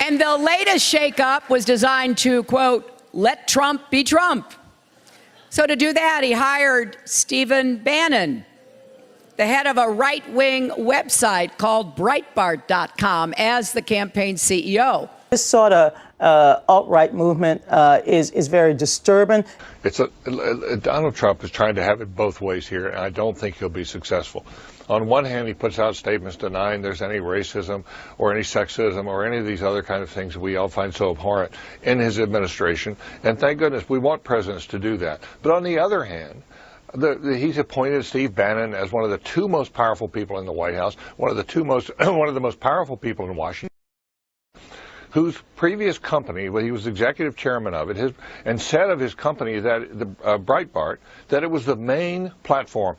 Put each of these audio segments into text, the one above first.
And the latest shakeup was designed to, quote, let Trump be Trump. So to do that, he hired Stephen Bannon, the head of a right-wing website called Breitbart.com, as the campaign CEO. This sort of alt-right movement is very disturbing. Donald Trump is trying to have it both ways here, and I don't think he'll be successful. On one hand, he puts out statements denying there's any racism or any sexism or any of these other kind of things that we all find so abhorrent in his administration. And thank goodness we want presidents to do that. But on the other hand, he's appointed Steve Bannon as one of the two most powerful people in the White House, one of the most powerful people in Washington, whose previous company, well, he was executive chairman of it, and said of his company, that Breitbart, that it was the main platform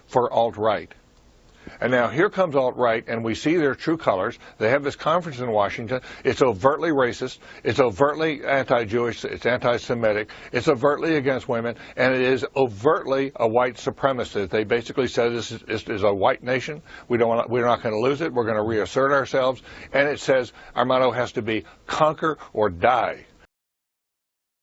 for alt-right. And now here comes alt-right, and we see their true colors. They have this conference in Washington. It's overtly racist. It's overtly anti-Jewish. It's anti-Semitic. It's overtly against women, and it is overtly a white supremacist. They basically said this is a white nation. We're not going to lose it. We're going to reassert ourselves. And it says our motto has to be conquer or die.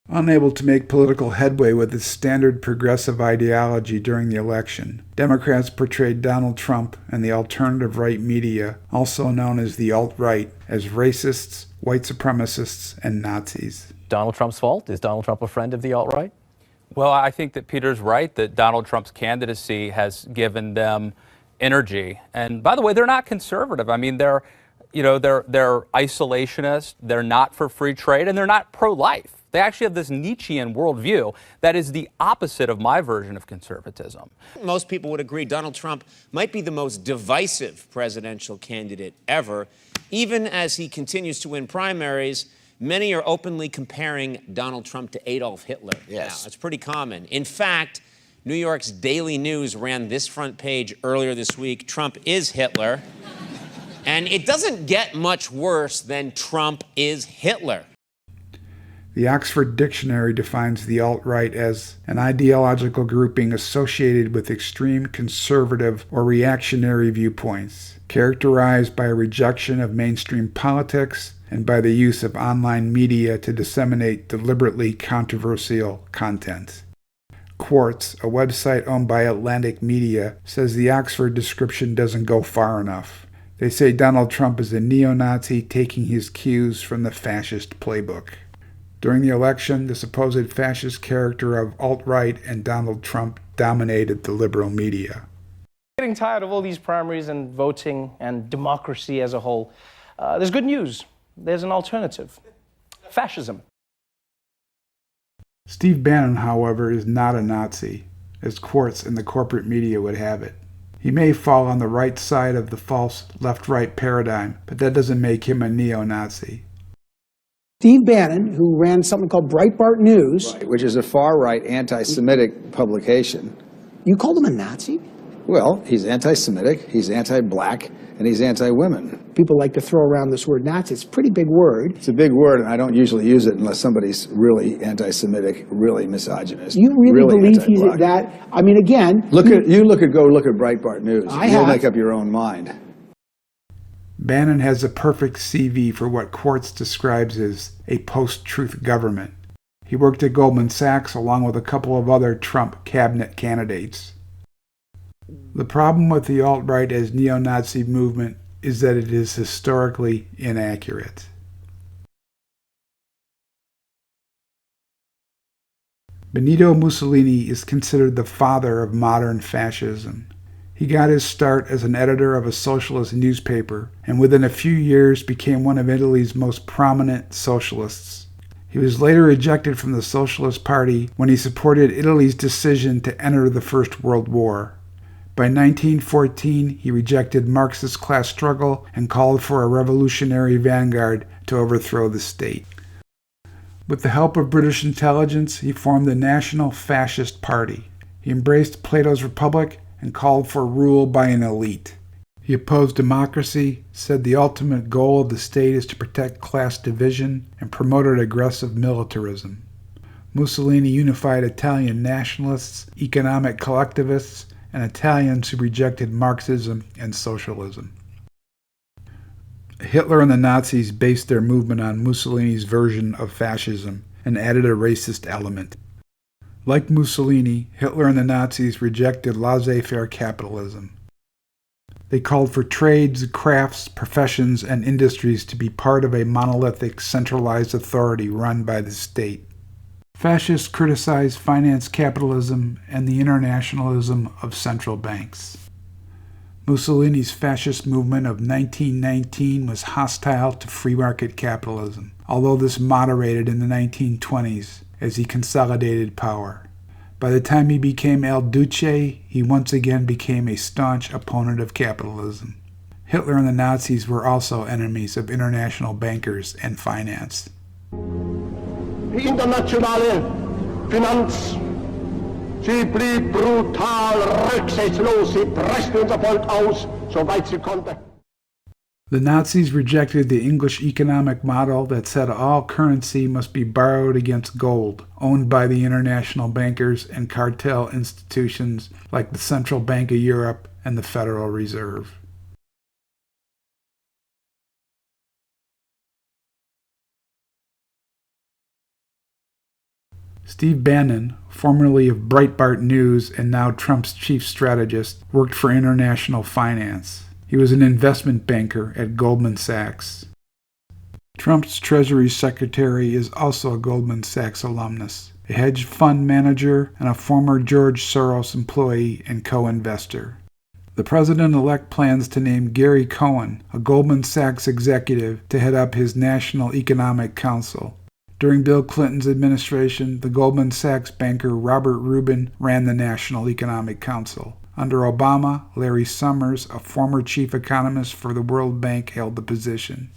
Unable to make political headway with its standard progressive ideology during the election, Democrats portrayed Donald Trump and the alternative right media, also known as the alt-right, as racists, white supremacists, and Nazis. Donald Trump's fault? Is Donald Trump a friend of the alt-right? Well, I think that Peter's right, that Donald Trump's candidacy has given them energy. And by the way, they're not conservative. I mean, they're isolationist, they're not for free trade, and they're not pro-life. They actually have this Nietzschean worldview that is the opposite of my version of conservatism. Most people would agree Donald Trump might be the most divisive presidential candidate ever. Even as he continues to win primaries, many are openly comparing Donald Trump to Adolf Hitler. Yes. Now, it's pretty common. In fact, New York's Daily News ran this front page earlier this week: Trump is Hitler. And it doesn't get much worse than Trump is Hitler. The Oxford Dictionary defines the alt-right as an ideological grouping associated with extreme conservative or reactionary viewpoints, characterized by a rejection of mainstream politics and by the use of online media to disseminate deliberately controversial content. Quartz, a website owned by Atlantic Media, says the Oxford description doesn't go far enough. They say Donald Trump is a neo-Nazi taking his cues from the fascist playbook. During the election, the supposed fascist character of alt-right and Donald Trump dominated the liberal media. Getting tired of all these primaries and voting and democracy as a whole. There's good news. There's an alternative. Fascism. Steve Bannon, however, is not a Nazi, as Quartz and the corporate media would have it. He may fall on the right side of the false left-right paradigm, but that doesn't make him a neo-Nazi. Steve Bannon, who ran something called Breitbart News. Right, which is a far-right anti-Semitic publication. You called him a Nazi? Well, he's anti-Semitic, he's anti-black, and he's anti-women. People like to throw around this word Nazi. It's a pretty big word. It's a big word, and I don't usually use it unless somebody's really anti-Semitic, really misogynist. You really believe he's that? I mean, again... Go look at Breitbart News. You'll make up your own mind. Bannon has a perfect CV for what Quartz describes as a post-truth government. He worked at Goldman Sachs along with a couple of other Trump cabinet candidates. The problem with the alt-right as neo-Nazi movement is that it is historically inaccurate. Benito Mussolini is considered the father of modern fascism. He got his start as an editor of a socialist newspaper, and within a few years became one of Italy's most prominent socialists. He was later ejected from the Socialist Party when he supported Italy's decision to enter the First World War. By 1914, he rejected Marxist class struggle and called for a revolutionary vanguard to overthrow the state. With the help of British intelligence, he formed the National Fascist Party. He embraced Plato's Republic and called for rule by an elite. He opposed democracy, said the ultimate goal of the state is to protect class division, and promoted aggressive militarism. Mussolini unified Italian nationalists, economic collectivists, and Italians who rejected Marxism and socialism. Hitler and the Nazis based their movement on Mussolini's version of fascism and added a racist element. Like Mussolini, Hitler and the Nazis rejected laissez-faire capitalism. They called for trades, crafts, professions, and industries to be part of a monolithic, centralized authority run by the state. Fascists criticized finance capitalism and the internationalism of central banks. Mussolini's fascist movement of 1919 was hostile to free market capitalism, although this moderated in the 1920s as he consolidated power. By the time he became El Duce, he once again became a staunch opponent of capitalism. Hitler and the Nazis were also enemies of international bankers and finance. Die internationale Finanz, sie blieb brutal rücksichtslos, sie presste unser Volk aus, soweit sie konnte. The Nazis rejected the English economic model that said all currency must be borrowed against gold, owned by the international bankers and cartel institutions like the Central Bank of Europe and the Federal Reserve. Steve Bannon, formerly of Breitbart News and now Trump's chief strategist, worked for international finance. He was an investment banker at Goldman Sachs. Trump's Treasury Secretary is also a Goldman Sachs alumnus, a hedge fund manager, and a former George Soros employee and co-investor. The president-elect plans to name Gary Cohn, a Goldman Sachs executive, to head up his National Economic Council. During Bill Clinton's administration, the Goldman Sachs banker Robert Rubin ran the National Economic Council. Under Obama, Larry Summers, a former chief economist for the World Bank, held the position.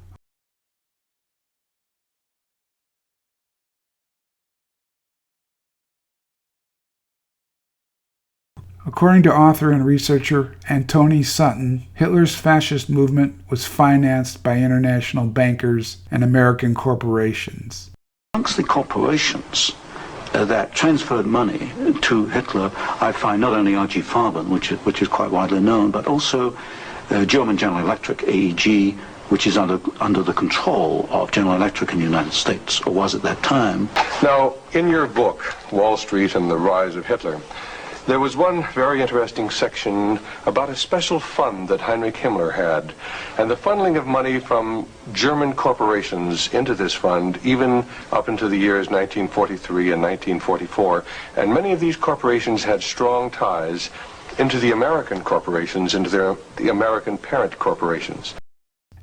According to author and researcher Antony Sutton, Hitler's fascist movement was financed by international bankers and American corporations. Amongst the corporations that transferred money to Hitler, I find not only R.G. Farben, which is quite widely known, but also German General Electric, AEG, which is under the control of General Electric in the United States, or was at that time. Now, in your book, Wall Street and the Rise of Hitler, there was one very interesting section about a special fund that Heinrich Himmler had, and the funneling of money from German corporations into this fund, even up into the years 1943 and 1944. And many of these corporations had strong ties into the American corporations, into the American parent corporations.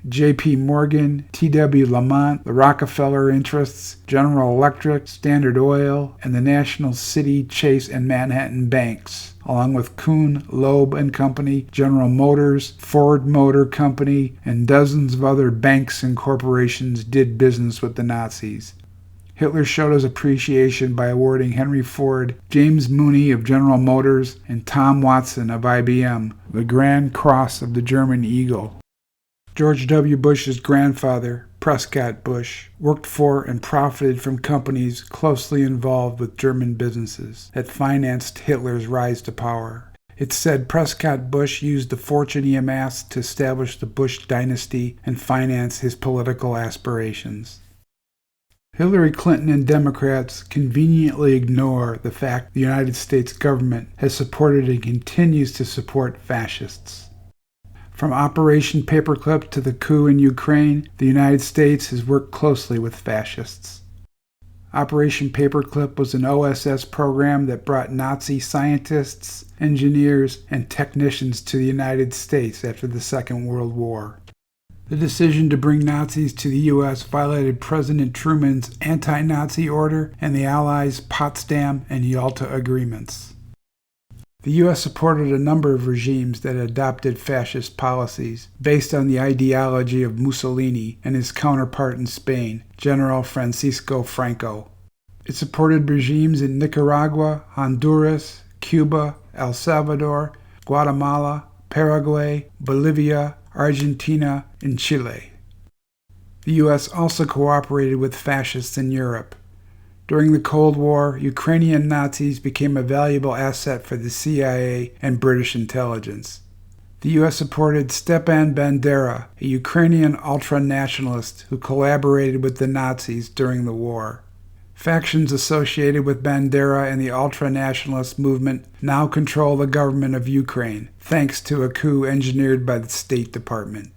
J.P. Morgan, T.W. Lamont, the Rockefeller interests, General Electric, Standard Oil, and the National City, Chase, and Manhattan banks, along with Kuhn, Loeb and Company, General Motors, Ford Motor Company, and dozens of other banks and corporations did business with the Nazis. Hitler showed his appreciation by awarding Henry Ford, James Mooney of General Motors, and Tom Watson of IBM the Grand Cross of the German Eagle. George W. Bush's grandfather, Prescott Bush, worked for and profited from companies closely involved with German businesses that financed Hitler's rise to power. It's said Prescott Bush used the fortune he amassed to establish the Bush dynasty and finance his political aspirations. Hillary Clinton and Democrats conveniently ignore the fact the United States government has supported and continues to support fascists. From Operation Paperclip to the coup in Ukraine, the United States has worked closely with fascists. Operation Paperclip was an OSS program that brought Nazi scientists, engineers, and technicians to the United States after the Second World War. The decision to bring Nazis to the U.S. violated President Truman's anti-Nazi order and the Allies' Potsdam and Yalta agreements. The U.S. supported a number of regimes that adopted fascist policies based on the ideology of Mussolini and his counterpart in Spain, General Francisco Franco. It supported regimes in Nicaragua, Honduras, Cuba, El Salvador, Guatemala, Paraguay, Bolivia, Argentina, and Chile. The U.S. also cooperated with fascists in Europe. During the Cold War, Ukrainian Nazis became a valuable asset for the CIA and British intelligence. The U.S. supported Stepan Bandera, a Ukrainian ultra-nationalist who collaborated with the Nazis during the war. Factions associated with Bandera and the ultra-nationalist movement now control the government of Ukraine, thanks to a coup engineered by the State Department.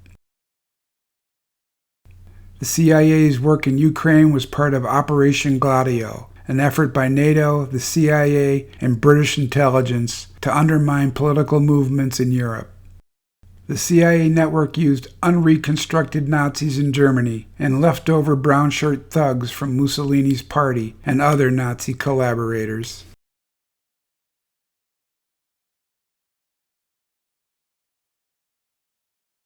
The CIA's work in Ukraine was part of Operation Gladio, an effort by NATO, the CIA, and British intelligence to undermine political movements in Europe. The CIA network used unreconstructed Nazis in Germany and leftover brown-shirt thugs from Mussolini's party and other Nazi collaborators.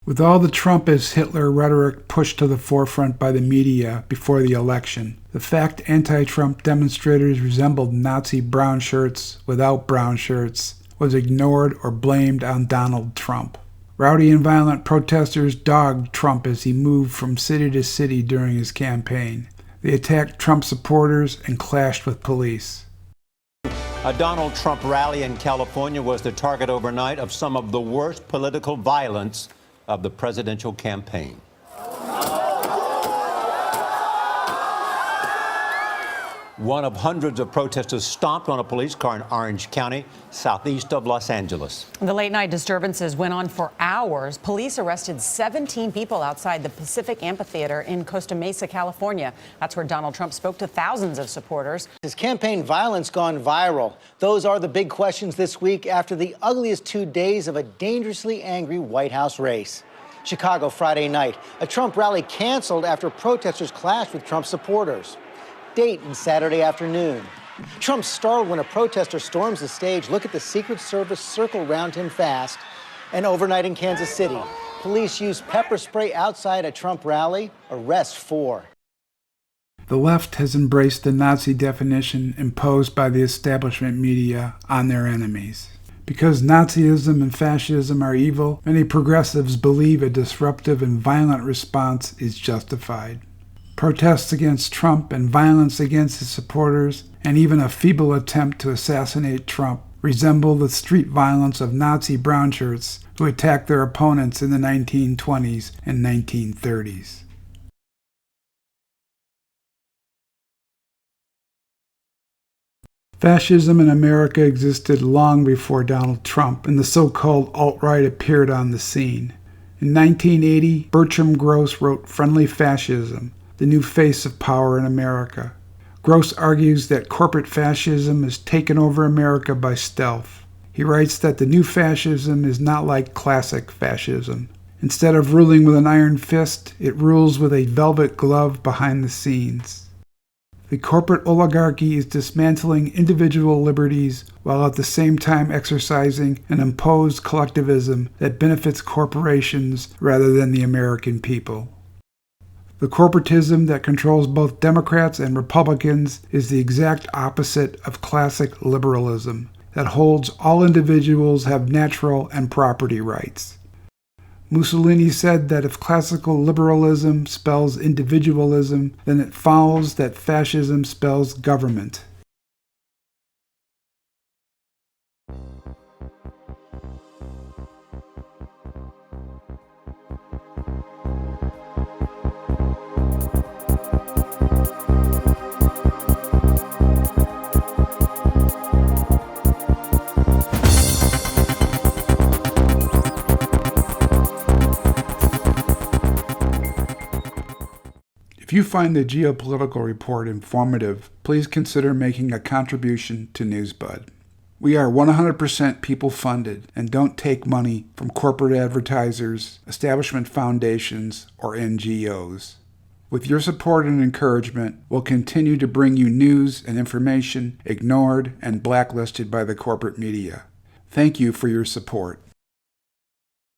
With all the Trump is Hitler rhetoric pushed to the forefront by the media before the election, the fact anti-Trump demonstrators resembled Nazi brown shirts without brown shirts was ignored or blamed on Donald Trump. Rowdy and violent protesters dogged Trump as he moved from city to city during his campaign. They attacked Trump supporters and clashed with police. A Donald Trump rally in California was the target overnight of some of the worst political violence of the presidential campaign. One of hundreds of protesters stomped on a police car in Orange County, southeast of Los Angeles. The late-night disturbances went on for hours. Police arrested 17 people outside the Pacific Amphitheater in Costa Mesa, California. That's where Donald Trump spoke to thousands of supporters. Has campaign violence gone viral? Those are the big questions this week after the ugliest 2 days of a dangerously angry White House race. Chicago Friday night, a Trump rally canceled after protesters clashed with Trump supporters. Dayton Saturday afternoon. Trump startled when a protester storms the stage. Look at the Secret Service circle round him fast. And overnight in Kansas City, police used pepper spray outside a Trump rally. Arrest 4. The left has embraced the Nazi definition imposed by the establishment media on their enemies. Because Nazism and fascism are evil, many progressives believe a disruptive and violent response is justified. Protests against Trump and violence against his supporters, and even a feeble attempt to assassinate Trump, resemble the street violence of Nazi brownshirts who attacked their opponents in the 1920s and 1930s. Fascism in America existed long before Donald Trump and the so-called alt-right appeared on the scene. In 1980, Bertram Gross wrote Friendly Fascism, the new face of power in America. Gross argues that corporate fascism has taken over America by stealth. He writes that the new fascism is not like classic fascism. Instead of ruling with an iron fist, it rules with a velvet glove behind the scenes. The corporate oligarchy is dismantling individual liberties while at the same time exercising an imposed collectivism that benefits corporations rather than the American people. The corporatism that controls both Democrats and Republicans is the exact opposite of classic liberalism, that holds all individuals have natural and property rights. Mussolini said that if classical liberalism spells individualism, then it follows that fascism spells government. If you find the Geopolitical Report informative, please consider making a contribution to Newsbud. We are 100% people funded and don't take money from corporate advertisers, establishment foundations, or NGOs. With your support and encouragement, we'll continue to bring you news and information ignored and blacklisted by the corporate media. Thank you for your support.